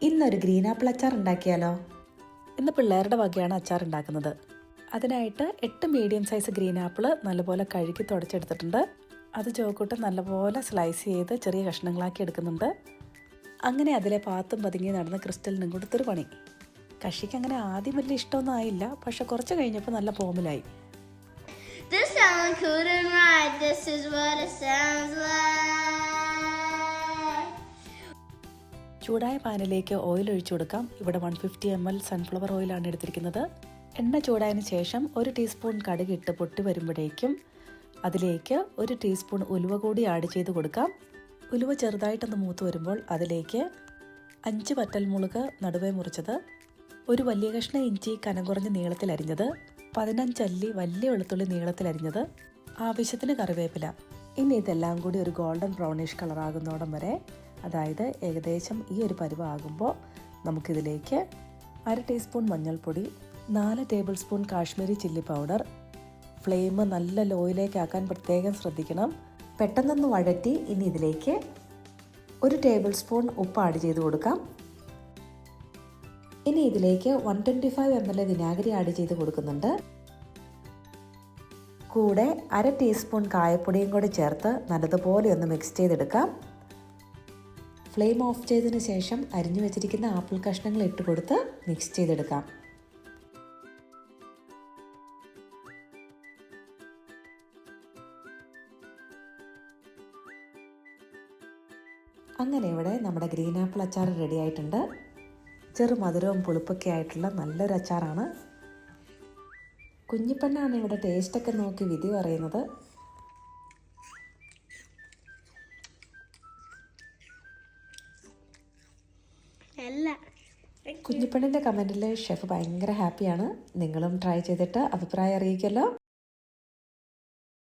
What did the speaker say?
ഇന്നൊരു green apple അച്ചാർ ഉണ്ടാക്കിയാലോ? ഇന്ന് പിള്ളേരുടെ വകയാണ് അച്ചാർ ഉണ്ടാക്കുന്നത്. അതിനായിട്ട് 8 മീഡിയം സൈസ് ഗ്രീൻ ആപ്പിൾ നല്ലപോലെ കഴുകി തുടച്ചെടുത്തിട്ടുണ്ട്. അത് ചോക്കൂട്ട് നല്ലപോലെ സ്ലൈസ് ചെയ്ത് ചെറിയ കഷ്ണങ്ങളാക്കി എടുക്കുന്നുണ്ട്. അങ്ങനെ അതിലെ പാത്തും പതുങ്ങി നടന്ന് ക്രിസ്റ്റലിനും കൊടുത്തൊരു പണി. കഷിക്ക് അങ്ങനെ ആദ്യം വലിയ ഇഷ്ടമൊന്നും ആയില്ല, പക്ഷെ കുറച്ച് കഴിഞ്ഞപ്പോൾ നല്ല പോമിലായി. This sound couldn't write. This is what it sounds like. ചൂടായ പാനിലേക്ക് ഓയിൽ ഒഴിച്ചു കൊടുക്കാം. ഇവിടെ 150 ml സൺഫ്ലവർ ഓയിലാണ് എടുത്തിരിക്കുന്നത്. എണ്ണ ചൂടായതിന് ശേഷം 1 ടീസ്പൂൺ കടുക് ഇട്ട് പൊട്ടി വരുമ്പോഴേക്കും അതിലേക്ക് 1 ടീസ്പൂൺ ഉലുവ കൂടി ആഡ് ചെയ്ത് കൊടുക്കാം. ഉലുവ ചെറുതായിട്ടൊന്ന് മൂത്ത് വരുമ്പോൾ അതിലേക്ക് 5 വറ്റൽമുളക് നടുവേ മുറിച്ചത്, 1 വലിയ കഷ്ണം ഇഞ്ചി കനം കുറഞ്ഞ് നീളത്തിലരിഞ്ഞത്, 15 അല്ലി വലിയ വെളുത്തുള്ളി നീളത്തിലരിഞ്ഞത്, ആവശ്യത്തിന് കറിവേപ്പില. ഇനി ഇതെല്ലാം കൂടി ഒരു ഗോൾഡൻ ബ്രൗണിഷ് കളറാകുന്നോടം വരെ, അതായത് ഏകദേശം ഈ ഒരു പരുവാകുമ്പോൾ നമുക്കിതിലേക്ക് 1/2 ടീസ്പൂൺ മഞ്ഞൾപ്പൊടി, 4 table spoon Kashmiri chilli powder, flame നല്ല ലോയിലേക്ക് ആക്കാൻ പ്രത്യേകം ശ്രദ്ധിക്കണം. പെട്ടെന്നൊന്ന് വഴറ്റി ഇനി ഇതിലേക്ക് 1 ടേബിൾ സ്പൂൺ ഉപ്പ് ആഡ് ചെയ്ത് കൊടുക്കാം. ഇനി ഇതിലേക്ക് 125 ml വിനാഗിരി ആഡ് ചെയ്ത് കൊടുക്കുന്നുണ്ട്. കൂടെ 1/2 ടീസ്പൂൺ കായപ്പൊടിയും കൂടി ചേർത്ത് നല്ലതുപോലെ ഒന്ന് മിക്സ് ചെയ്തെടുക്കാം. ഫ്ലെയിം ഓഫ് ചെയ്തതിന് ശേഷം അരിഞ്ഞു വെച്ചിരിക്കുന്ന ആപ്പിൾ കഷ്ണങ്ങൾ ഇട്ട് കൊടുത്ത് മിക്സ് ചെയ്തെടുക്കാം. അങ്ങനെ ഇവിടെ നമ്മുടെ ഗ്രീൻ ആപ്പിൾ അച്ചാർ റെഡി ആയിട്ടുണ്ട്. ചെറു മധുരവും പുളിപ്പൊക്കെ ആയിട്ടുള്ള നല്ലൊരു അച്ചാറാണ്. കുഞ്ഞിപ്പെണ്ണാണ് ഇവിടെ ടേസ്റ്റൊക്കെ നോക്കി വിധി പറയുന്നത്. കുഞ്ഞിപ്പെണ്ണിൻ്റെ കമൻറ്റിൽ ഷെഫ് ഭയങ്കര ഹാപ്പിയാണ്. നിങ്ങളും ട്രൈ ചെയ്തിട്ട് അഭിപ്രായം അറിയിക്കല്ലോ.